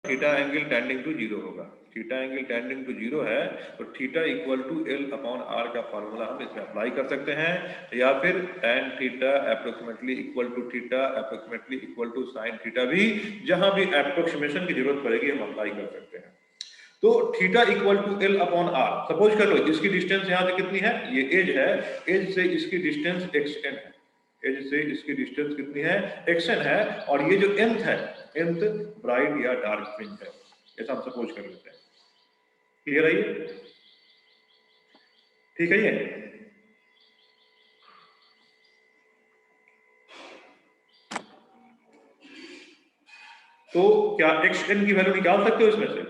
Theta angle tending to zero होगा। Theta angle tending to zero है तो theta equal to L upon r का formula हम इसमें अप्लाई कर सकते हैं, या फिर tan theta approximately equal to theta approximately equal to sine theta भी, जहां भी अप्रोक्सीमेशन की जरूरत पड़ेगी हम अप्लाई कर सकते हैं। तो theta equal to L upon R, suppose कर लो इसकी डिस्टेंस यहां से कितनी है, ये एज है, एज से इसकी डिस्टेंस xn है, एज से इसकी डिस्टेंस कितनी है, xn है, और ये जो nth है, nth ब्राइट या डार्क फ्रिंज है, ऐसा हम सपोज कर लेते हैं। क्लियर है ये? ठीक है ये? तो क्या xn की वैल्यू निकाल सकते हो इसमें से?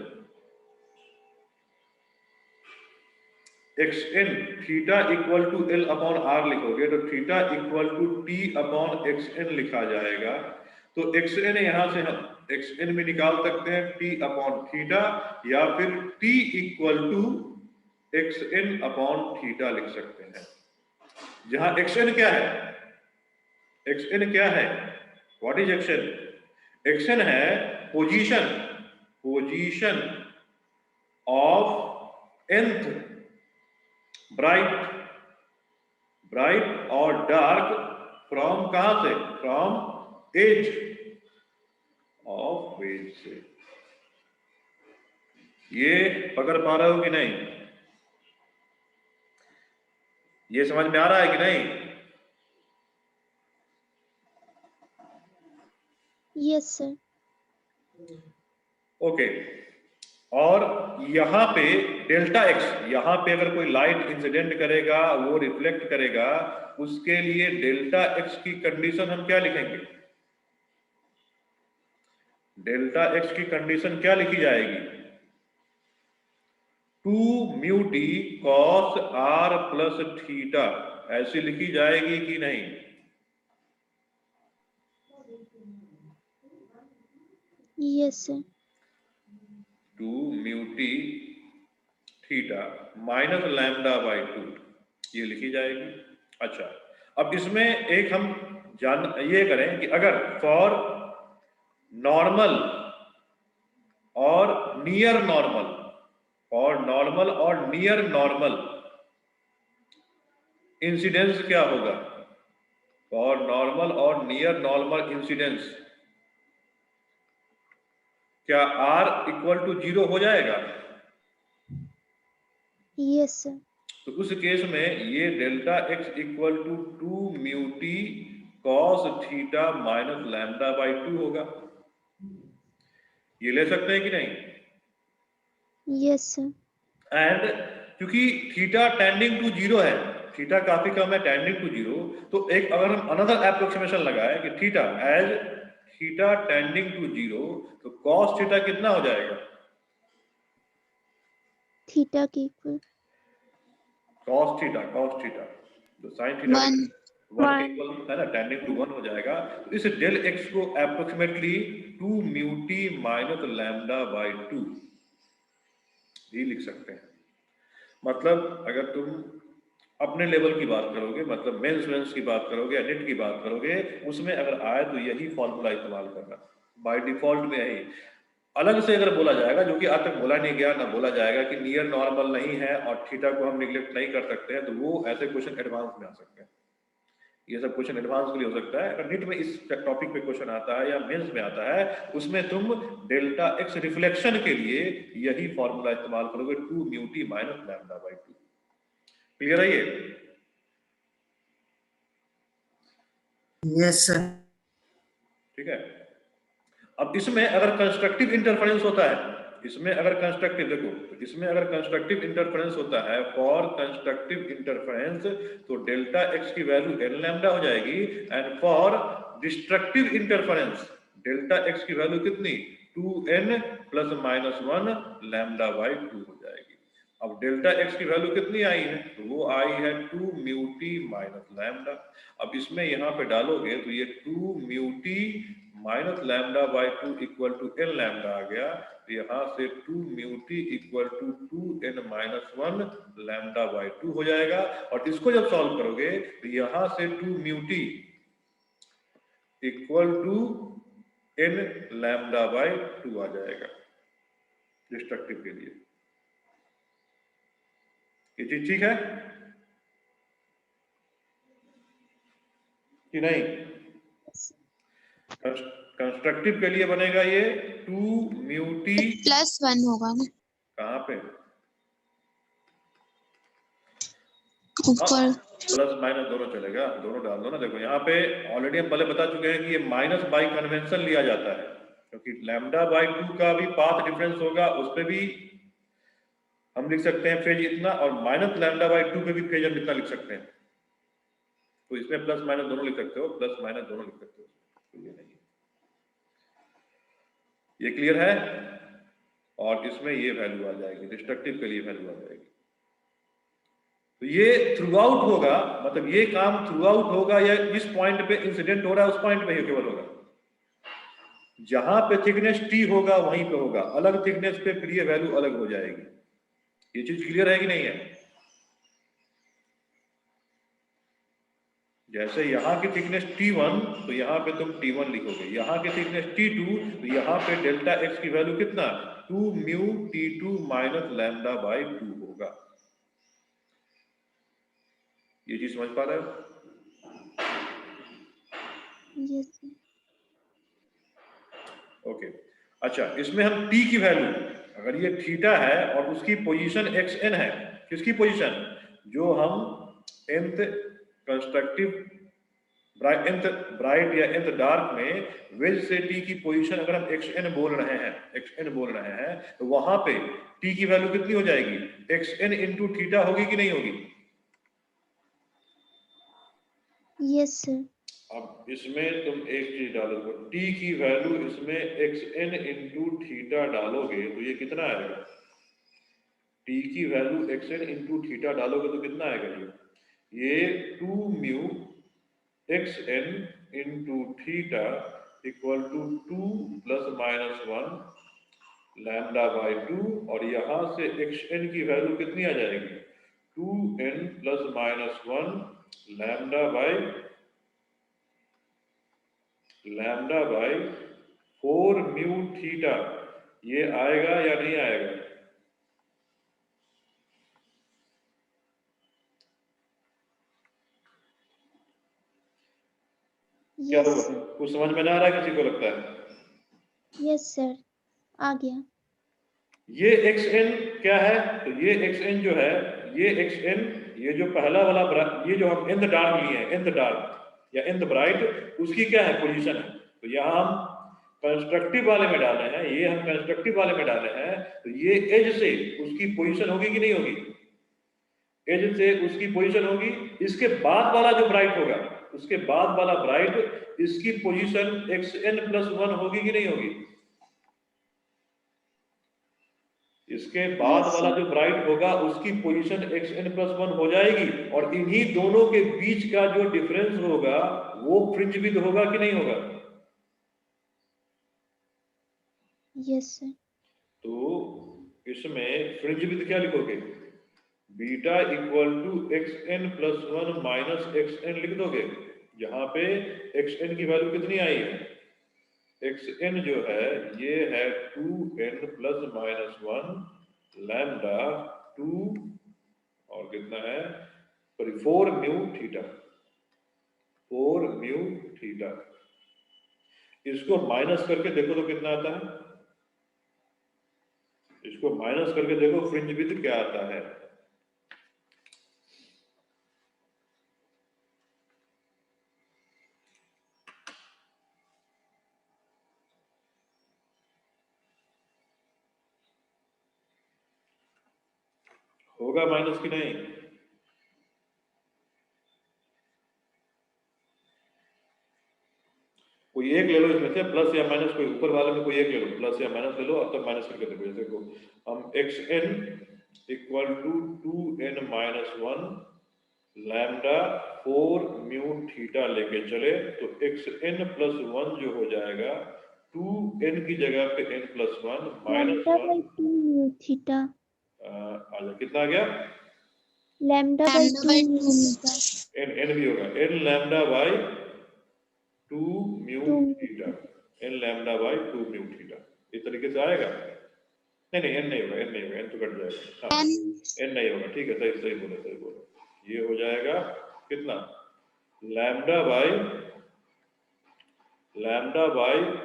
xn theta equal to L upon R लिखोगे तो theta equal to T upon xn लिखा जाएगा। तो xn यहां से हम xn में निकाल सकते हैं t अपॉन थीटा, या फिर t equal to xn upon theta लिख सकते हैं, जहां xn क्या है, xn क्या है, व्हाट इज xn? xn है position, position of nth bright, bright और डार्क फ्रॉम कहां से, फ्रॉम एज ऑफ वेज से। ये पकड़ पा रहे हो कि नहीं? ये समझ में आ रहा है कि नहीं? Yes sir. ओके, और यहां पे डेल्टा एक्स, यहां पे अगर कोई लाइट इंसिडेंट करेगा, वो रिफ्लेक्ट करेगा, उसके लिए डेल्टा एक्स की कंडीशन हम क्या लिखेंगे? डेल्टा एक्स की कंडीशन क्या लिखी जाएगी? 2 mu T cos R plus theta, ऐसी लिखी जाएगी कि नहीं? Yes sir. 2 mu T theta minus lambda by 2, ये लिखी जाएगी। अच्छा, अब इसमें एक हम ये करें कि अगर फॉर नॉर्मल और नियर नॉर्मल, और नॉर्मल और नियर नॉर्मल इंसिडेंस क्या होगा? फॉर नॉर्मल और नियर नॉर्मल इंसिडेंस क्या r इक्वल टू 0 हो जाएगा? Yes sir. तो उस केस में ये delta x equal to 2 mu T cos theta minus lambda by 2 होगा। ये ले सकते हैं कि नहीं? Yes sir. एंड क्योंकि थीटा टेंडिंग टू 0 है, थीटा काफी कम है, टेंडिंग टू 0, तो एक अगर हम अनदर एप्रोक्सीमेशन लगाए कि theta as theta tending to 0, तो कॉस थीटा कितना हो जाएगा? थीटा के इक्वल कॉस थीटा तो साइन थीटा 1 1 के इक्वल है ना, टेंडिंग टू 1 हो जाएगा। तो इस डेल एक्स को approximately 2 mu t minus lambda by 2 भी लिख सकते हैं। मतलब अगर तुम अपने लेवल की बात करोगे, मतलब मेंस की बात करोगे या नेट की बात करोगे, उसमें अगर आए तो यही फॉर्मूला इस्तेमाल करना बाय डिफॉल्ट में यही। अलग से अगर बोला जाएगा, जो कि आज तक बोला नहीं गया ना बोला जाएगा कि नियर नॉर्मल नहीं है और थीटा को हम निगलेक्ट नहीं कर सकते हैं, तो वो ऐसे क्वेश्चन एडवांस में आ सकते हैं। ये सब क्वेश्चन एडवांस के लिए हो सकता है। अगर नीट में इस टॉपिक पे क्वेश्चन आता है या मेंस में आता है, उसमें तुम डेल्टा एक्स रिफ्लेक्शन के लिए यही फॉर्मूला इस्तेमाल करोगे, 2 mu t minus lambda by 2। Clear है ये? Yes sir. ठीक है। अब इसमें अगर कंस्ट्रक्टिव इंटरफेरेंस होता है, इसमें अगर कंस्ट्रक्टिव, देखो इसमें अगर कंस्ट्रक्टिव इंटरफेरेंस होता है, फॉर कंस्ट्रक्टिव इंटरफेरेंस तो डेल्टा एक्स की वैल्यू एन लैम्डा हो जाएगी, and for destructive interference delta x की वैल्यू कितनी, 2n plus minus 1 lambda by 2 हो जाएगी। अब डेल्टा एक्स की वैल्यू कितनी आई है, तो वो आई है 2 म्यू टी माइनस लैम्डा। अब इसमें यहाँ पे डालोगे तो ये 2 mu t minus lambda by 2 equal to n lambda आ गया। तो यहाँ से 2 mu t equal to 2n minus 1 lambda by 2 हो जाएगा। और इसको जब सॉल्व करोगे तो यहाँ से 2 mu t equal to n lambda by 2 आ जाएगा। डिस्ट्रक्टिव के लिए। ये चीज ठीक है कि नहीं? कंस्ट्रक्टिव के लिए बनेगा ये 2μt +1 होगा ना कहाँ पे? ऊपर। प्लस माइनस दोनों चलेगा, दोनों डाल दो ना। देखो यहाँ पे ऑलरेडी हम पहले बता चुके हैं कि ये माइनस बाई कन्वेंशन लिया जाता है, क्योंकि लैम्डा बाई 2 का भी पाथ डिफरेंस होगा, उस पे भी हम लिख सकते हैं फेज इतना, और माइनस लैम्डा बाई 2 पे भी फेज हम इतना लिख सकते हैं। तो इसमें प्लस माइनस दोनों लिख सकते हो, प्लस माइनस दोनों लिख सकते हो, तो ये नहीं है। ये क्लियर है? और इसमें ये वैल्यू आ जाएगी, डिस्ट्रक्टिव के लिए वैल्यू आ जाएगी। तो ये थ्रू आउट होगा, मतलब ये काम थ्रू आउट होगा, या इस पॉइंट पे इंसिडेंट हो रहा है उस पॉइंट पे ही केवल होगा। जहां पे थिकनेस टी होगा वहीं पे होगा, अलग थिकनेस पे फिर ये वैल्यू अलग हो जाएगी। ये चीज क्लियर है कि नहीं है? जैसे यहाँ की थिकनेस T1 तो यहाँ पे तुम T1 लिखोगे, यहाँ की थिकनेस T2 तो यहाँ पे डेल्टा x की वैल्यू कितना 2μt2 माइनस लैम्डा बाई 2 होगा। ये चीज समझ पा रहे हो? यस ओके अच्छा, इसमें हम t की वैल्यू, अगर ये थीटा है और उसकी पोजीशन xn है, किसकी पोजीशन? जो हम nth कंस्ट्रक्टिव nth ब्राइट या nth डार्क में वेज से t की पोजीशन अगर हम xn बोल रहे हैं, तो वहां पे t की वैल्यू कितनी हो जाएगी? xn इंटू थीटा होगी कि नहीं होगी? Yes sir. अब इसमें तुम एक चीज डालोगे, t की वैल्यू इसमें xn इंटू थीटा डालोगे तो ये कितना आएगा? t की वैल्यू xn इंटू थीटा डालोगे तो कितना आएगा? ये 2μ xn into theta equal to 2 plus minus 1 lambda by 2, और यहां से xn की वैल्यू कितनी आ जाएगी? 2n plus minus 1 lambda by 4μ theta. ये आएगा या नहीं आएगा? क्या यस होगा? कुछ समझ में ना आ रहा है किसी को लगता है? यस सर, आ गया। ये xn क्या है? तो ये xn जो है, ये xn, ये जो पहला वाला ये जो हम nth डार्क लिए हैं, nth डार्क या nth ब्राइट, उसकी क्या है? पोजीशन है। तो यहाँ हम कंस्ट्रक्टिव वाले में डाले हैं, ये हम कंस्ट्रक्टिव वाले में डाले हैं, तो ये एज से उसकी पोजीशन होगी कि नहीं होगी? एज से उसकी पोजीशन होगी। इसके बाद वाला जो ब्राइट होगा, उसके बाद वाला ब्राइट, इसकी पोजीशन xn प्लस 1 होगी कि नहीं होगी? इसके बाद Yes, वाला sir. जो ब्राइट होगा उसकी पोजीशन xn प्लस 1 हो जाएगी, और इन्हीं दोनों के बीच का जो डिफरेंस होगा वो फ्रिंज विड्थ होगा कि नहीं होगा? Yes, sir. तो इसमें फ्रिंज विड्थ क्या लिखोगे? Beta equal to xn plus 1 minus xn लिख दोगे। यहाँ पे xn की वैल्यू कितनी आई है? xn जो है ये है 2n प्लस माइनस 1 लैम्डा 2 और कितना है? Sorry 4μ theta, 4μ theta. इसको माइनस करके देखो तो कितना आता है? इसको माइनस करके देखो फ्रिंज विड्थ क्या आता है? होगा माइनस कि नहीं? कोई एक ले लो इसमें से, प्लस या माइनस, कोई ऊपर वाले में कोई एक ले लो, प्लस या माइनस ले लो, अब तक माइनस करके देखो। जैसे को हम xn equal to 2n minus 1 lambda 4μ theta लेके चले तो xn प्लस 1 जो हो जाएगा 2n की जगह पे n plus 1 minus Lambda 1 by 2 mu theta. कितना आ गया? Lambda by 2 mu theta. n भी होगा, n lambda by 2 mu 2 theta, n lambda by 2 mu theta. इस तरीके से आएगा। नहीं नहीं, एन नहीं होगा, एन नहीं होगा, एन तो कट जाएगा। हाँ, एन नहीं होगा, ठीक है, सही सही बोले, सही बोले। ये हो जाएगा कितना, लैम्डा बाई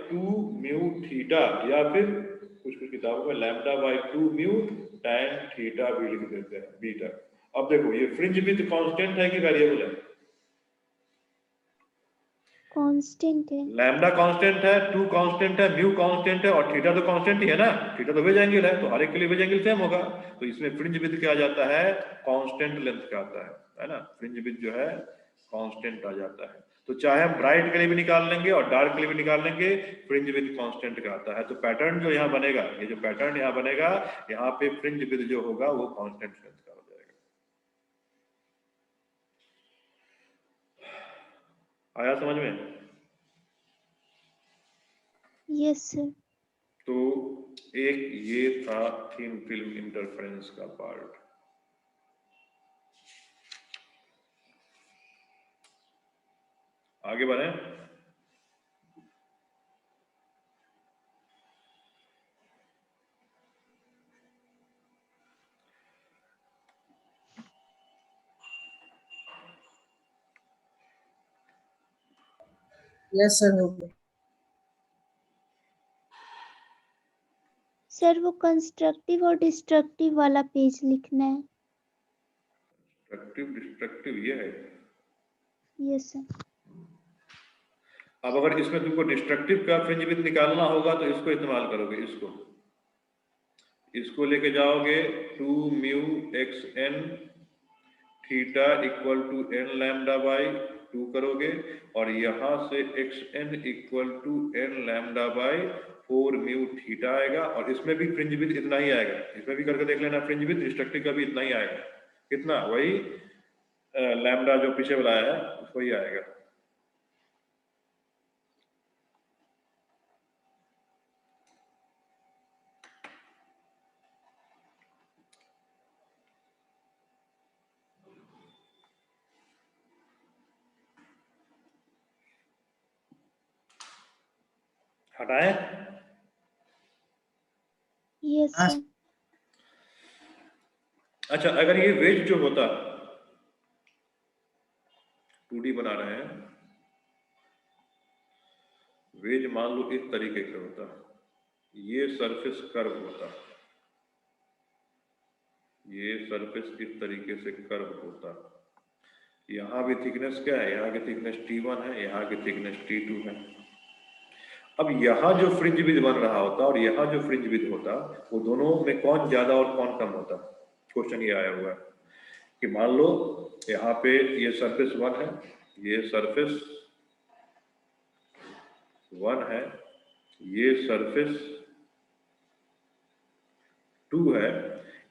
2 म्यू थीटा, या फिर कुछ कुछ किताबों में lambda by 2 mu tan theta भी लिख देते हैं, बीटा। अब देखो ये फ्रिंज विड्थ कांस्टेंट है कि वेरिएबल है? कांस्टेंट है। लैम्डा कांस्टेंट है, 2 कांस्टेंट है, म्यू कांस्टेंट है, और थीटा तो कांस्टेंट ही है ना, थीटा तो वेज एंगल है, तो हर एक के लिए वेज एंगल सेम होगा। तो इसमें फ्रिंज विड्थ क्या आ जाता है, कांस्टेंट लेंथ का आता है ना, फ्रिंज विड्थ जो है कांस्टेंट आ जाता है। तो चाहे हम ब्राइट के लिए भी निकाल लेंगे और डार्क के लिए भी निकाल लेंगे, फ्रिंज विड्थ कांस्टेंट का आता है। तो पैटर्न जो यहाँ बनेगा, ये जो पैटर्न यहाँ बनेगा, यहाँ पे फ्रिंज विड्थ जो होगा वो कांस्टेंट लेंथ का हो जाएगा। आया समझ में? Yes sir. तो एक ये था थिन फिल्म इंटरफेरेंस का पार्ट। आगे बढ़े। यस सर, हो गया। सर वो कंस्ट्रक्टिव और डिस्ट्रक्टिव वाला पेज लिखना है। कंस्ट्रक्टिव डिस्ट्रक्टिव ये है। Yes sir. अब अगर इसमें तुमको डिस्ट्रक्टिव का फ्रिंज विड्थ निकालना होगा तो इसको इस्तेमाल करोगे, इसको लेके जाओगे 2 mu x n theta equal to n lambda by 2 करोगे, और यहां से x n equal to n lambda by 4 mu theta आएगा, और इसमें भी फ्रिंज विड्थ इतना ही आएगा, इसमें भी करके देख लेना, फ्रिंज विड्थ डिस्ट्रक्टिव का भी इतना ही आएगा। कितना, वही लैम्डा जो पीछे वाला है वही आएगा। हटाए। Yes sir. अच्छा, अगर ये वेज जो होता 2D बना रहे हैं, वेज मान लो इस तरीके से होता, ये सरफेस कर्व होता, ये सरफेस इस तरीके से कर्व होता, यहाँ भी थिकनेस क्या है, यहाँ की थिकनेस T1 है, यहाँ की थिकनेस T2 है। अब यहाँ जो फ्रिंज विड्थ बन रहा होता और यहाँ जो फ्रिंज विड्थ होता, वो दोनों में कौन ज्यादा और कौन कम होता? क्वेश्चन ये आया हुआ है कि मान लो यहाँ पे ये सरफेस 1 है, ये सरफेस 1 है, ये सरफेस 2 है,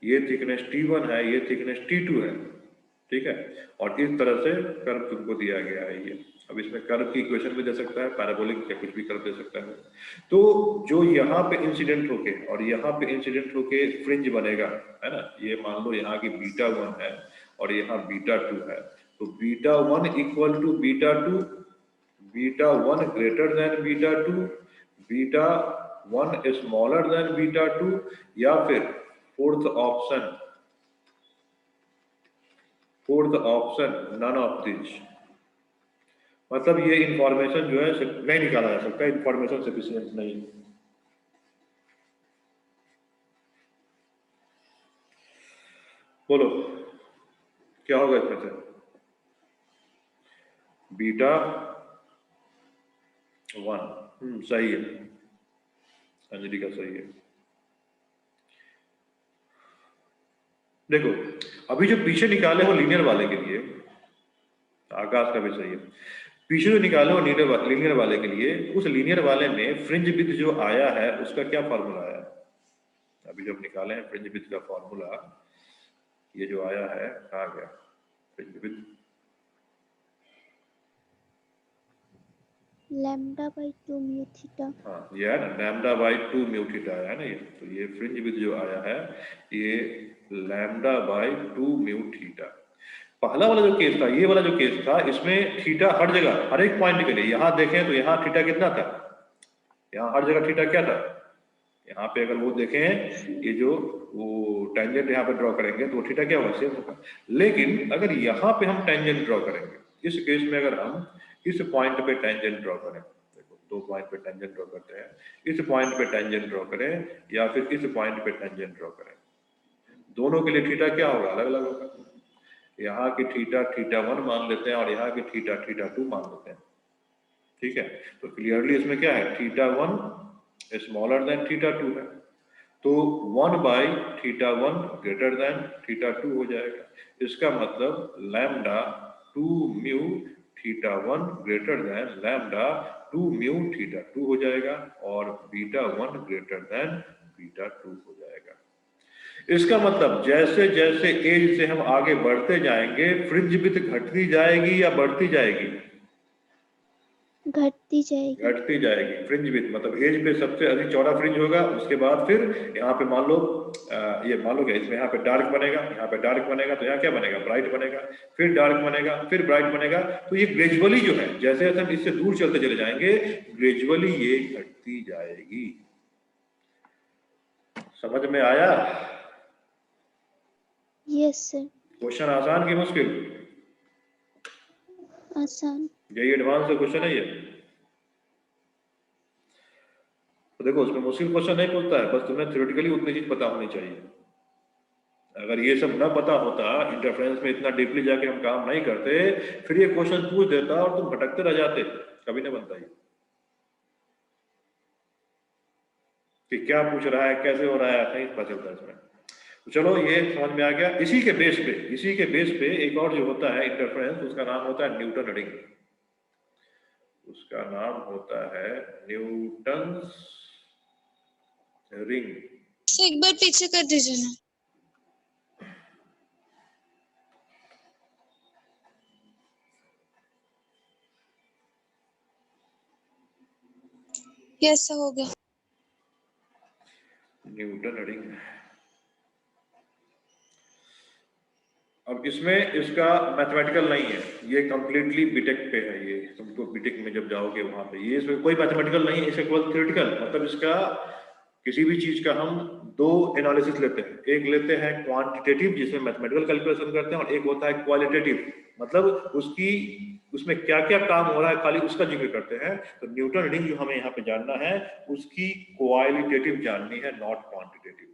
ये थिकनेस T1 है, ये थिकनेस T2 है, ठीक है। और इस तरह से कर्व तुमको दिया गया है ये। अब इसमें कर्व की इक्वेशन भी दे सकता है, पैराबोलिक या कुछ भी कर्व दे सकता है। तो जो यहाँ पे इंसिडेंट होके और यहाँ पे इंसिडेंट होके फ्रिंज बनेगा, है ना, ये मान लो यहाँ की बीटा 1 है और यहाँ बीटा 2 है, तो beta 1 equal to beta 2, beta 1 greater than beta 2, beta 1 smaller than beta 2, या फिर fourth option none of this. मतलब ये इंफॉर्मेशन जो है नहीं निकाला जा सकता, इंफॉर्मेशन सफिशिएंट नहीं। बोलो क्या होगा इसमें से? बीटा 1 सही है, अंजलि का सही है। देखो अभी जो पीछे निकाले हो लीनियर वाले के लिए, आकाश का भी सही है, पीछे जो निकाले हो लीनियर वाले के लिए, उस लीनियर वाले में फ्रिंज विड्थ जो आया है उसका क्या फॉर्मूला है? अभी जो निकाले हैं फ्रिंज विड्थ का फॉर्मूला, ये जो आया है कहाँ गया fringe width? Lambda by 2 mu theta. हाँ ये है ना, लैम्डा बाई 2 म्यू थीटा है ना ये। तो ये फ्रिंज विड्थ जो आया है ये लैम्डा बाई 2 म्यू थीटा। पहला वाला जो केस था, ये वाला जो केस था, इसमें थीटा हर जगह हर एक पॉइंट के लिए, यहाँ देखें तो यहाँ थीटा कितना था, यहाँ हर जगह थीटा क्या था, यहाँ पे अगर वो देखें ये जो वो टेंजेंट यहाँ पे ड्रॉ करेंगे तो थीटा क्या होगा, सेम होगा। लेकिन अगर यहाँ पे हम टेंजेंट ड्रॉ करेंगे, इस केस में अगर हम इस पॉइंट पे टेंजेंट ड्रॉ करें, देखो दो पॉइंट पे टेंजेंट ड्रॉ करते हैं, इस पॉइंट पे टेंजेंट ड्रॉ करें या फिर इस पॉइंट पे टेंजेंट ड्रॉ करें, दोनों के लिए थीटा क्या होगा, अलग अलग होगा। यहाँ की थीटा θ1 मान लेते हैं और यहाँ की थीटा θ2 मान लेते हैं, ठीक है। तो क्लियरली इसमें क्या है, θ1 स्मॉलर देन θ2 है, तो 1/θ1 ग्रेटर देन θ2 हो जाएगा। इसका मतलब लैम्डा 2 μ θ1 ग्रेटर देन लैम्डा 2 μ θ2 हो जाएगा और β1 ग्रेटर देन β2 हो जाएगा। इसका मतलब जैसे जैसे एज से हम आगे बढ़ते जाएंगे फ्रिंज विड्थ घटती जाएगी या बढ़ती जाएगी, घटती जाएगी। घटती जाएगी। फ्रिंज विड्थ मतलब एज पे सबसे अधिक चौड़ा फ्रिंज होगा, उसके बाद फिर यहाँ पे मान लो ये मान लो क्या, इसमें यहाँ पे डार्क बनेगा, यहाँ पे डार्क बनेगा, तो यहाँ क्या बनेगा, ब्राइट बनेगा, फिर डार्क बनेगा, फिर ब्राइट बनेगा। तो ये ग्रेजुअली जो है, जैसे जैसे हम इससे दूर चलते चले जाएंगे ग्रेजुअली ये घटती जाएगी। समझ में आया? Yes sir. क्वेश्चन आसान की मुश्किल? आसान। यही एडवांस क्वेश्चन है ये। तो देखो उसमें मुश्किल क्वेश्चन नहीं पूछता है, बस तुम्हें थ्योरेटिकली उतनी चीज पता होनी चाहिए। अगर ये सब ना पता होता, इंटरफेरेंस में इतना डीपली जाके हम काम नहीं करते, फिर ये क्वेश्चन पूछ देता और तुम भटकते रह जाते, कभी नहीं बनता ये कि क्या पूछ रहा है, कैसे हो रहा है, नहीं पता चलता इसमें। तो चलो ये समझ में आ गया। इसी के बेस पे एक और जो होता है इंटरफेरेंस, उसका नाम होता है न्यूटन रिंग। उसका नाम होता है न्यूटन्स रिंग। एक बार पीछे कर दीजिए ना। कैसा हो गया? Newton ring. अब इसमें इसका मैथमेटिकल नहीं है, ये कंप्लीटली बीटेक पे है। ये तुमको बीटेक में जब जाओगे वहां पे ये इसमें कोई मैथमेटिकल नहीं है, इसका केवल थ्योरेटिकल। मतलब इसका किसी भी चीज का हम दो एनालिसिस लेते हैं, एक लेते हैं क्वांटिटेटिव जिसमें मैथमेटिकल कैलकुलेशन करते हैं, और एक होता है क्वालिटेटिव, मतलब उसमें क्या क्या काम हो रहा है खाली उसका जिक्र करते हैं। तो न्यूटन रिंग जो हमें यहाँ पे जानना है उसकी क्वालिटेटिव जाननी है, नॉट क्वांटिटेटिव।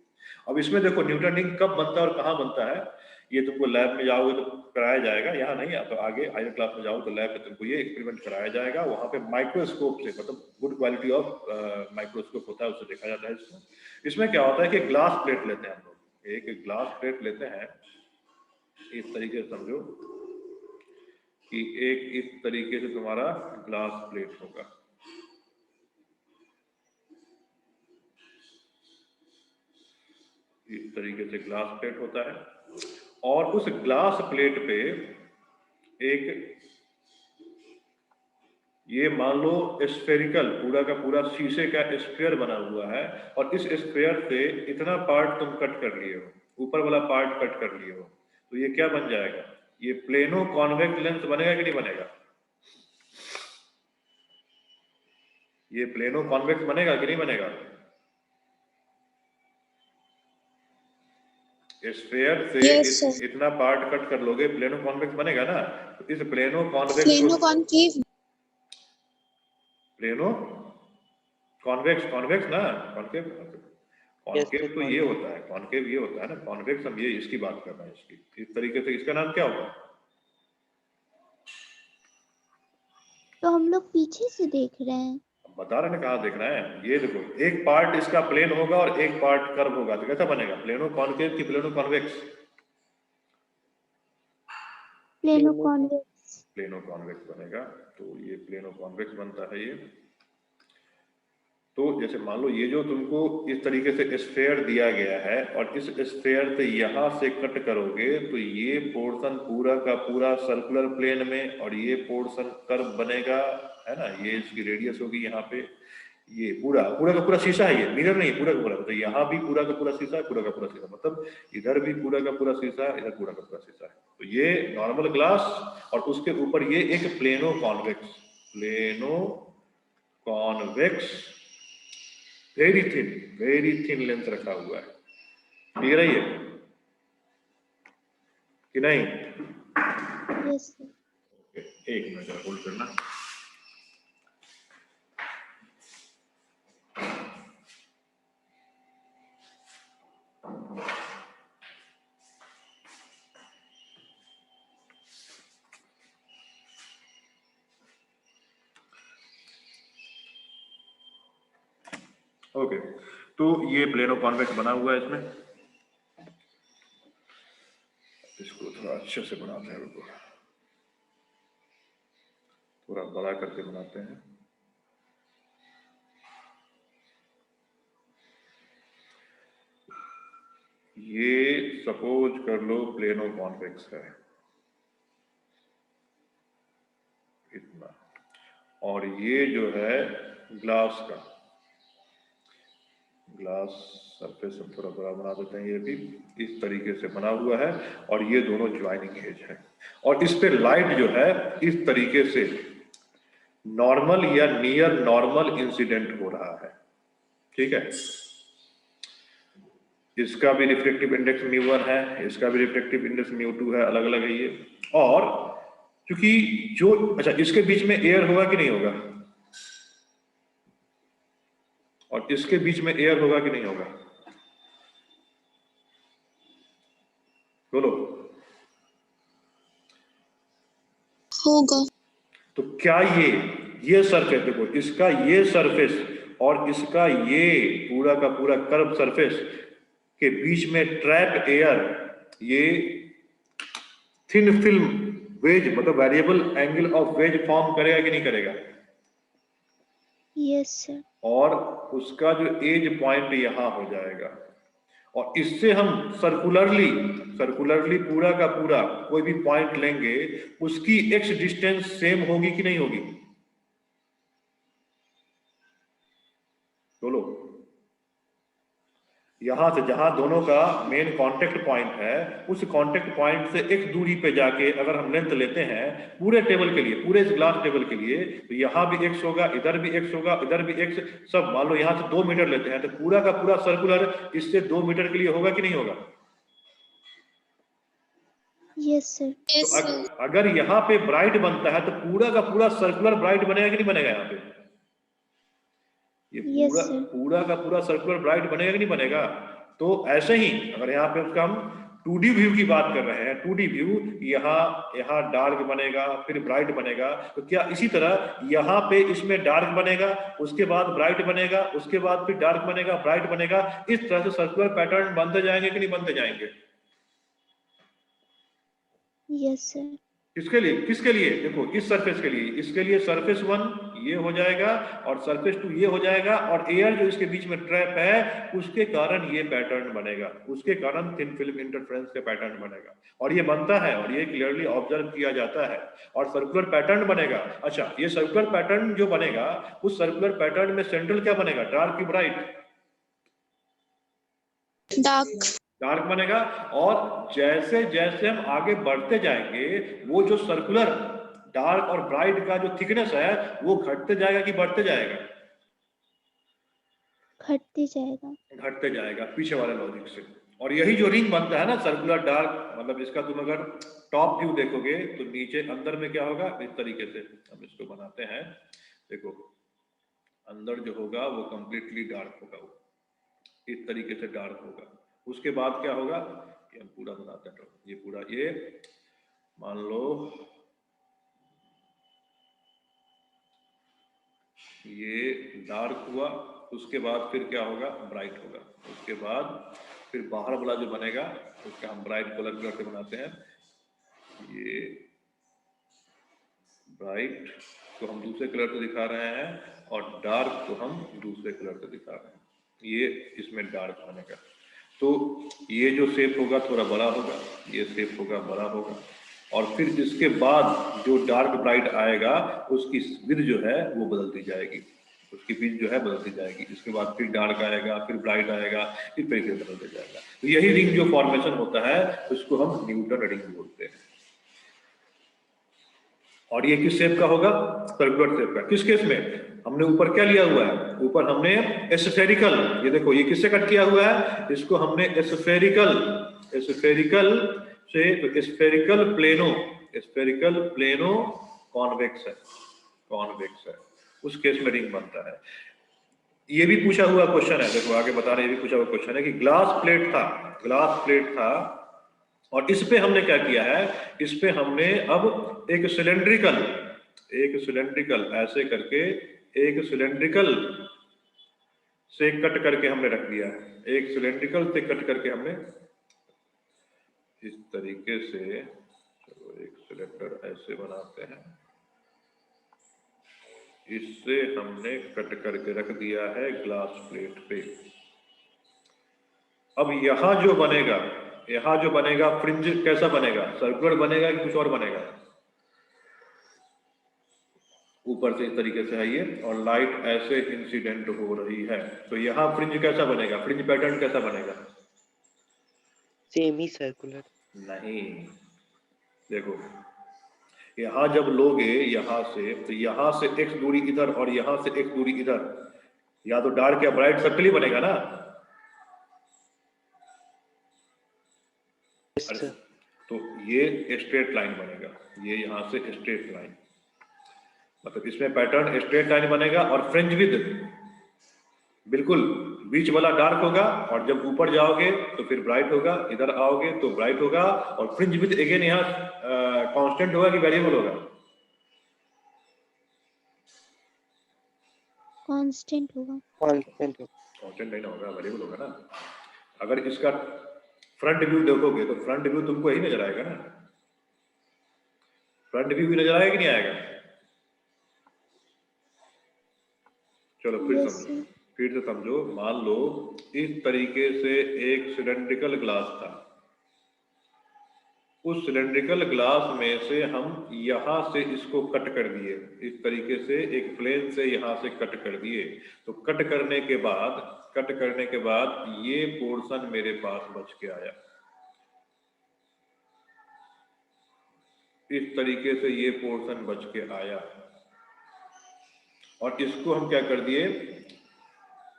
अब इसमें देखो न्यूटन रिंग कब बनता है और कहाँ बनता है, ये तुमको लैब में जाओगे तो कराया जाएगा, यहाँ नहीं तो आगे हायर क्लास में जाओ तो लैब में तुमको ये एक्सपेरिमेंट कराया जाएगा। वहां पे माइक्रोस्कोप से, मतलब गुड क्वालिटी ऑफ माइक्रोस्कोप होता है, उससे देखा जाता है इसको। इसमें क्या होता है कि ग्लास प्लेट लेते हैं हम लोग, एक ग्लास प्लेट लेते हैं, इस तरीके से समझो कि एक इस तरीके से तुम्हारा ग्लास प्लेट होगा, इस तरीके से ग्लास प्लेट होता है, और उस ग्लास प्लेट पे एक ये मान लो स्फेरिकल पूरा का पूरा शीशे का स्फीयर बना हुआ है, और इस स्फीयर से इतना पार्ट तुम कट कर लिए हो, ऊपर वाला पार्ट कट कर लिए हो, तो ये क्या बन जाएगा, ये प्लेनो कॉन्वेक्स लेंस बनेगा कि नहीं बनेगा? ये प्लेनो कॉन्वेक्स बनेगा कि नहीं बनेगा? स्फीयर से Yes, इतना पार्ट कट कर लोगे, प्लेनो कॉन्वेक्स बनेगा ना। तो इस प्लेनो कॉन्वेक्स प्लेनो को कॉन्केव। प्लेनो कॉन्वेक्स, कॉन्वेक्स ना कॉन्केव, कॉन्केव तो ये होता है, कॉन्केव ये होता है ना, कॉन्वेक्स हम ये इसकी बात कर रहे हैं, इसकी इस तरीके से। इसका नाम क्या होगा? तो हम लोग पीछे से देख रहे हैं। बता रहे ना कहाँ देख रहे हैं। ये देखो एक पार्ट इसका प्लेन होगा और एक पार्ट कर्व होगा, तो कैसा बनेगा, प्लेनो कॉन्केव की plano convex? Plano convex. Plano convex बनेगा। तो ये प्लेनो कॉन्वेक्स बनता है ये। तो जैसे मान लो ये जो तुमको इस तरीके से स्फेयर दिया गया है, और इस स्फेयर से यहां से कट करोगे तो ये पोर्शन पूरा का पूरा सर्कुलर प्लेन में, और ये पोर्शन कर्व बनेगा, है ना। ये इसकी रेडियस होगी यहाँ पे, ये पूरा का पूरा शीशा है, ये मिरर नहीं, पूरा का पूरा। तो यहाँ भी पूरा का पूरा शीशा है, पूरा का पूरा शीशा, मतलब इधर भी पूरा का पूरा शीशा है, इधर पूरा का पूरा शीशा है। तो ये नॉर्मल ग्लास, और उसके ऊपर ये एक plano convex very thin length रखा हुआ है। क्लियर है ये कि नहीं? Yes sir. एक मिनट होल्ड करना। ओके, तो ये प्लेनो कॉन्वेक्स बना हुआ है इसमें। इसको थोड़ा अच्छे से बनाते हैं, रुको थोड़ा बड़ा करके बनाते हैं। ये सपोज कर लो प्लेनो कॉन्वेक्स है इतना, और ये जो है ग्लास का ग्लास सरफेस हम थोड़ा बड़ा बना देते हैं। ये भी इस तरीके से बना हुआ है और ये दोनों ज्वाइनिंग एज है, और इस पे लाइट जो है इस तरीके से नॉर्मल या नियर नॉर्मल इंसिडेंट हो रहा है। ठीक है, इसका भी रिफ्लेक्टिव इंडेक्स μ1 है, इसका भी रिफ्लेक्टिव इंडेक्स μ2 है, अलग अलग है ये। और क्योंकि जो अच्छा इसके बीच में एयर होगा कि नहीं होगा, और इसके बीच में एयर होगा कि नहीं होगा, बोलो। होगा। तो क्या ये सरफेस देखो, इसका ये सरफेस और इसका ये पूरा का पूरा कर्व सरफेस के बीच में ट्रैप एयर, ये थिन फिल्म वेज मतलब variable angle of ways form करेगा कि नहीं करेगा? Yes sir. और उसका जो एज पॉइंट यहां हो जाएगा, और इससे हम सर्कुलरली पूरा का पूरा कोई भी पॉइंट लेंगे, उसकी एक्स डिस्टेंस सेम होगी कि नहीं होगी, बोलो। यहां से जहां दोनों का मेन कांटेक्ट पॉइंट है, उस कांटेक्ट पॉइंट से एक दूरी पे जाके अगर हम लेंथ लेते हैं पूरे टेबल के लिए, पूरे इस ग्लास टेबल के लिए, तो यहां भी x होगा, इधर भी x होगा, इधर भी x, सब मान लो यहां से 2 मीटर लेते हैं, तो पूरा का पूरा सर्कुलर इससे 2 मीटर के लिए होगा कि नहीं होगा? Yes sir. तो अगर यहाँ पे ब्राइट बनता है तो पूरा का पूरा सर्कुलर ब्राइट बनेगा कि नहीं बनेगा? यहाँ पे ये पूरा का पूरा सर्कुलर ब्राइट बनेगा कि नहीं बनेगा? तो ऐसे ही अगर यहाँ पे उसका हम 2D व्यू की बात कर रहे हैं, 2D व्यू, यहाँ डार्क बनेगा फिर ब्राइट बनेगा, तो क्या इसी तरह यहाँ पे इसमें डार्क बनेगा, उसके बाद ब्राइट बनेगा, उसके बाद फिर डार्क बनेगा, ब्राइट बनेगा, इस तरह से सर्कुलर पैटर्न बनते जाएंगे कि नहीं बनते जाएंगे? Yes sir. किसके लिए देखो, इस सरफेस के लिए, इसके लिए सरफेस 1 ये हो जाएगा और सरफेस 2 ये हो जाएगा, और एयर जो इसके बीच में ट्रैप है उसके कारण ये पैटर्न बनेगा, उसके कारण थिन फिल्म इंटरफेरेंस का पैटर्न बनेगा, और ये बनता है और ये क्लियरली ऑब्जर्व किया जाता है, और सर्कुलर पैटर्न बनेगा। अच्छा, ये सर्कुलर पैटर्न जो बनेगा, उस सर्कुलर पैटर्न में सेंट्रल क्या बनेगा, डार्क की ब्राइट? डार्क बनेगा, और जैसे जैसे हम आगे बढ़ते जाएंगे वो जो सर्कुलर डार्क और ब्राइट का जो थिकनेस है वो घटते जाएगा कि बढ़ते जाएगा? घटते जाएगा पीछे वाले लॉजिक से। और यही जो रिंग बनता है ना सर्कुलर डार्क, मतलब इसका तुम अगर टॉप व्यू देखोगे तो नीचे अंदर में क्या होगा, इस तरीके से हम इसको बनाते हैं, देखो अंदर जो होगा वो कंप्लीटली डार्क होगा, वो इस तरीके से डार्क होगा। उसके बाद क्या होगा, ये हम पूरा बनाते हैं, ये पूरा, ये मान लो ये डार्क हुआ, उसके बाद फिर क्या होगा, ब्राइट होगा, उसके बाद फिर बाहर वाला जो बनेगा उसका हम ब्राइट कलर से बनाते हैं, ये ब्राइट को हम दूसरे कलर से दिखा रहे हैं और डार्क को हम दूसरे कलर से दिखा रहे हैं, ये इसमें डार्क बनेगा। तो ये जो शेप होगा थोड़ा बड़ा होगा, ये शेप होगा बड़ा होगा, और फिर इसके बाद जो डार्क ब्राइट आएगा उसकी विड्थ जो है वो बदलती जाएगी, उसकी विड्थ जो है बदलती जाएगी, इसके बाद फिर डार्क आएगा, फिर ब्राइट आएगा, इस तरीके से बदलते जाएगा। तो यही रिंग जो फॉर्मेशन होता है उसको हम न्यूटन रिंग बोलते हैं। और ये किस शेप का होगा, सर्कुलर शेप का। किस केस में, हमने ऊपर क्या लिया हुआ है, ऊपर हमने स्फेरिकल, ये देखो ये किससे कट किया हुआ है, इसको हमने स्फेरिकल से, तो स्फेरिकल प्लेनो कॉन्वेक्स है, उस केस में रिंग बनता है। ये भी पूछा हुआ क्वेश्चन है, देखो आगे बता रहे हैं, ये भी पूछा हुआ क्वेश्चन है कि ग्लास प्लेट था और इस पे हमने क्या किया है, इस पे हमने अब एक सिलेंड्रिकल ऐसे करके एक सिलेंड्रिकल से कट करके हमने रख दिया है, एक सिलेंड्रिकल से कट करके हमने इस तरीके से, चलो एक सिलेंडर ऐसे बनाते हैं, इससे हमने कट करके रख दिया है ग्लास प्लेट पे। अब यहाँ जो बनेगा फ्रिंज कैसा बनेगा, सर्कुलर बनेगा कि कुछ और बनेगा, ऊपर से इस तरीके से है ये और लाइट ऐसे इंसिडेंट हो रही है, तो यहाँ फ्रिंज कैसा बनेगा, फ्रिंज पैटर्न कैसा बनेगा, सेमी सर्कुलर। नहीं, देखो यहाँ जब लोगे यहाँ से, तो यहाँ से x दूरी इधर और यहाँ से x दूरी इधर, या तो डार्क या ब्राइट सर्कल ही बनेगा ना। तो ये स्ट्रेट लाइन बनेगा, ये यहाँ से स्ट्रेट लाइन, मतलब इसमें पैटर्न स्ट्रेट लाइन बनेगा और फ्रिंज विद बिल्कुल बीच वाला डार्क होगा, और जब ऊपर जाओगे तो फिर ब्राइट होगा, इधर आओगे तो ब्राइट होगा, और फ्रिंज विद अगेन यहाँ कांस्टेंट होगा कि वेरिएबल होगा, कांस्टेंट होगा। कांस्टेंट नहीं होगा, वेरिएबल होगा ना। अगर इसका फ्रंट व्यू देखोगे तो फ्रंट व्यू तुमको यही नजर आएगा ना, फ्रंट व्यू भी नजर आएगा कि नहीं आएगा। चलो फिर से समझो, मान लो इस तरीके से एक सिलेंड्रिकल ग्लास था, उस सिलेंड्रिकल ग्लास में से हम यहां से इसको कट कर दिए, इस तरीके से एक प्लेन से यहां से कट कर दिए, तो कट करने के बाद ये पोर्शन मेरे पास बच के आया, इस तरीके से ये पोर्शन बच के आया, और इसको हम क्या कर दिए,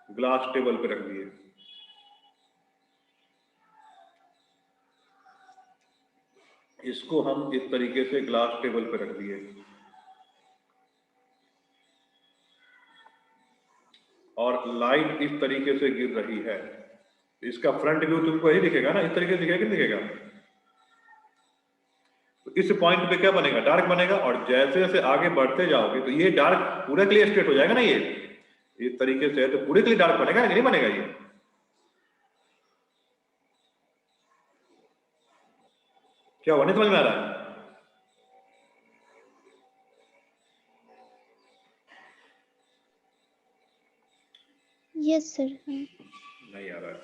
ग्लास टेबल पे रख दिए। इसको हम इस तरीके से ग्लास टेबल पे रख दिए, और लाइट इस तरीके से गिर रही है, इसका फ्रंट व्यू तुमको यही दिखेगा ना, इस तरीके से दिखेगा कि नहीं दिखेगा। तो इस पॉइंट पे क्या बनेगा, डार्क बनेगा, और जैसे जैसे आगे बढ़ते जाओगे तो ये डार्क पूरे के लिए स्ट्रेट हो जाएगा ना, ये इस तरीके से है तो पूरे के लिए डार्क बनेगा नहीं बनेगा, ये क्या हुआ, नहीं समझ में आ रहा है। Yes sir. नहीं आ रहा है,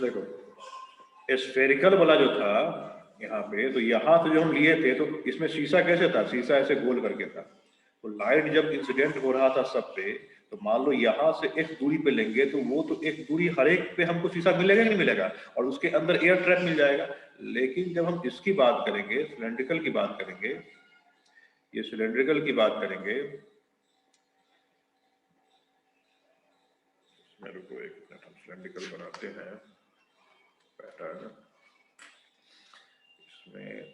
देखो स्फेरिकल वाला जो था यहाँ पे, तो यहाँ से जो हम लिए थे तो इसमें शीशा कैसे था, शीशा ऐसे गोल करके था, तो लाइट जब इंसिडेंट हो रहा था सब पे, तो मान लो यहाँ से एक दूरी पे लेंगे तो वो तो एक दूरी हर एक पे हमको शीशा मिलेगा कि नहीं मिलेगा, और उसके अंदर एयर ट्रैप मिल जाएगा। लेकिन जब हम इसकी बात करेंगे, सिलेंड्रिकल की बात करेंगे, ये सिलेंड्रिकल की बात करेंगे, मेरे को एक मिनट हम सिलेंड्रिकल बनाते हैं पैटर्न, इसमें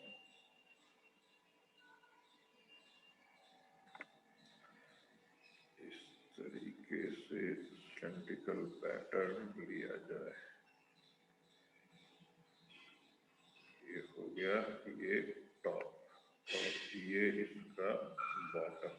तरीके से सिलेंड्रिकल पैटर्न लिया जाए, ये हो गया ये टॉप और ये इसका बॉटम,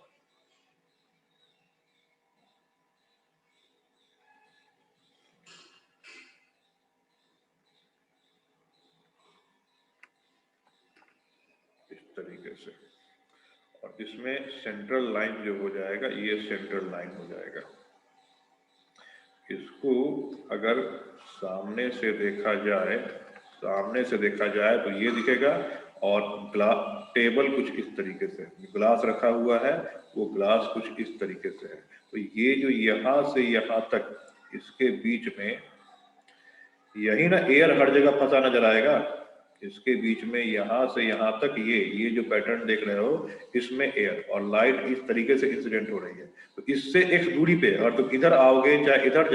इस तरीके से, और इसमें सेंट्रल लाइन जो हो जाएगा ये सेंट्रल लाइन हो जाएगा। इसको अगर सामने से देखा जाए तो ये दिखेगा, और ग्लास टेबल कुछ इस तरीके से, ग्लास रखा हुआ है वो ग्लास कुछ इस तरीके से है, तो ये जो यहाँ से यहाँ तक इसके बीच में यही ना एयर हर जगह फंसा नजर आएगा, इसके बीच में यहां से यहां तक ये जो पैटर्न देख रहे हो, इसमें एयर और लाइट इस तरीके से इंसिडेंट हो रही है। तो इससे एक दूरी पे अगर तुम इधर आओगे चाहे इधर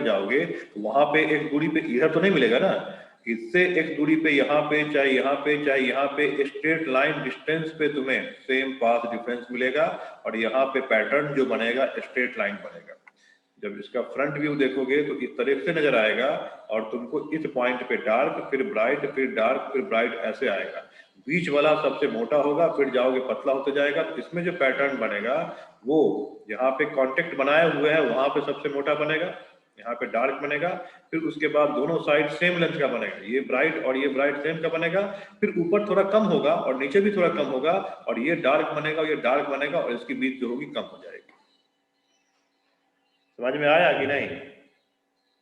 जाओगे तो वहां पे एक दूरी पे इधर तो नहीं मिलेगा ना, इससे एक दूरी पे यहाँ पे चाहे यहाँ पे स्ट्रेट लाइन डिस्टेंस पे तुम्हें सेम पाथ डिफरेंस मिलेगा और यहाँ पे पैटर्न जो बनेगा स्ट्रेट लाइन बनेगा। जब इसका फ्रंट व्यू देखोगे तो इस तरह से नजर आएगा और तुमको इस पॉइंट पे डार्क फिर ब्राइट फिर डार्क फिर ब्राइट ऐसे आएगा। बीच वाला सबसे मोटा होगा, फिर जाओगे पतला होते जाएगा। तो इसमें जो पैटर्न बनेगा वो यहाँ पे कांटेक्ट बनाए हुए है वहां पे सबसे मोटा बनेगा, यहाँ पे डार्क बनेगा, फिर उसके बाद दोनों साइड सेम लेंथ का बनेगा, ये ब्राइट और ये ब्राइट सेम का बनेगा, फिर ऊपर थोड़ा कम होगा और नीचे भी थोड़ा कम होगा और ये डार्क बनेगा और ये डार्क बनेगा और इसकी बीच जो होगी कम हो जाएगी। समझ में आया कि नहीं?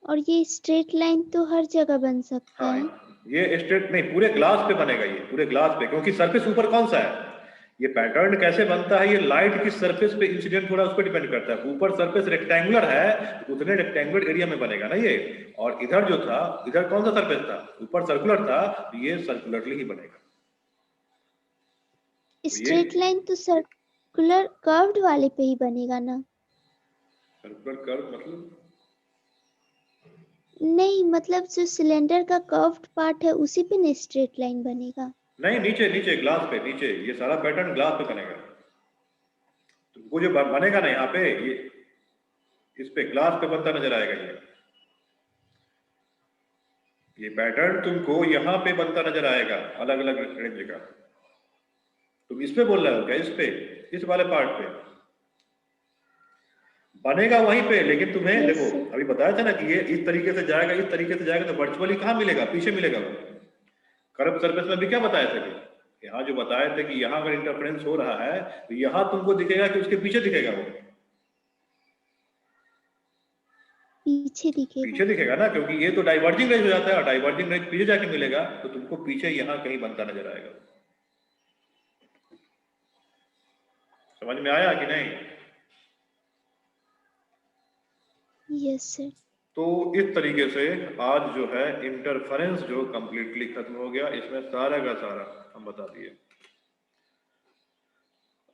और ये स्ट्रेट लाइन तो हर जगह बन सकता हाँ, है। ये स्ट्रेट नहीं, पूरे ग्लास पे बनेगा, ये पूरे ग्लास पे, क्योंकि सरफेस ऊपर कौन सा है। ये पैटर्न कैसे बनता है, ये लाइट की सरफेस पे इंसिडेंट हो रहा है उस पर डिपेंड करता है। ऊपर सरफेस रेक्टेंगुलर है तो उतने रेक्टेंगुलर एरिया में बनेगा ना ये, और इधर जो था, इधर कौन सा सरफेस था, ऊपर सर्कुलर था, तो ये सर्कुलरली ही बनेगा। स्ट्रेट लाइन तो सर्कुलर कर्व्ड वाले पे ही बनेगा ना? सर्कुलर कर्व मतलब नहीं, मतलब जो सिलेंडर का कर्व्ड पार्ट है उसी पे ना स्ट्रेट लाइन बनेगा। नहीं, नीचे ग्लास पे, नीचे ये सारा पैटर्न ग्लास पे बनेगा। तो वो जो बनेगा ना यहाँ पे, ये इस पे ग्लास पे बनता नजर आएगा। ये पैटर्न तुमको यहाँ पे बनता नजर आएगा अलग अलग रेंज का। तुम इस पे बोल रहे हो क्या? इस पे, इस वाले पार्ट पे बनेगा वहीं पे, लेकिन तुम्हें Yes, देखो sir. अभी बताया था ना कि ये इस तरीके से जाएगा, इस तरीके से जाएगा, तो वर्चुअली कहाँ मिलेगा, पीछे मिलेगा। वो कर्व सरफेस में भी क्या बताया था कि यहाँ जो बताए थे कि यहाँ अगर इंटरफेरेंस हो रहा है तो यहाँ तुमको दिखेगा कि उसके पीछे दिखेगा, वो पीछे दिखेगा ना, क्योंकि ये तो डाइवर्जिंग रेंज हो जाता है और डाइवर्जिंग रेंज पीछे जाके मिलेगा, तो तुमको पीछे यहाँ कहीं बनता नजर आएगा। समझ में आया कि नहीं? Yes sir. तो इस तरीके से आज जो है इंटरफेरेंस जो कंप्लीटली खत्म हो गया, इसमें सारा का सारा हम बता दिए।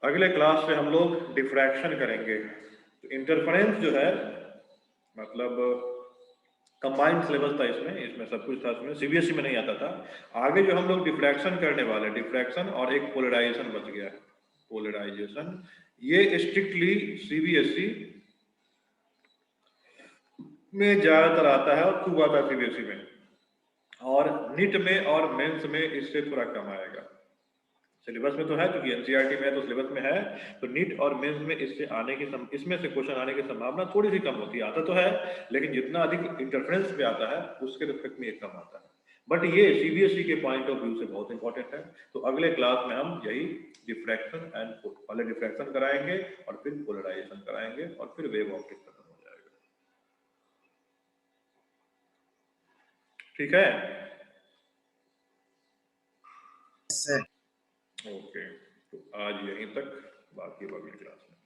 अगले क्लास से हम लोग डिफ्रैक्शन करेंगे। तो इंटरफेरेंस जो है मतलब कंबाइंड सिलेबस था, इसमें सब कुछ था, इसमें सीबीएसई में नहीं आता था। आगे जो हम लोग डिफ्रैक्शन करने वाले, डिफ्रैक्शन और एक पोलराइजेशन बच गया। पोलराइजेशन ये स्ट्रिक्टली सीबीएसई में ज्यादातर आता है और खूब आता है सीबीएसई में, और नीट में और मेंस में इससे थोड़ा कम आएगा। सिलेबस में तो है, क्योंकि एनसीईआरटी में है तो सिलेबस में है, तो नीट और मेंस में इससे आने की इसमें से क्वेश्चन आने की संभावना थोड़ी सी कम होती है। आता तो है लेकिन जितना अधिक इंटरफेरेंस पे आता है उसके रिस्पेक्ट में ये कम आता है। बट ये सीबीएसई के पॉइंट ऑफ व्यू से बहुत इंपॉर्टेंट है। तो अगले क्लास में हम यही डिफ्रैक्शन एंड पहले डिफ्रैक्शन कराएंगे और फिर पोलराइजेशन कराएंगे और फिर वेव ऑप्टिक्स खत्म हो जाएगा। ठीक है, सर। ओके। तो आज यहीं तक, बाकी अगली क्लास में।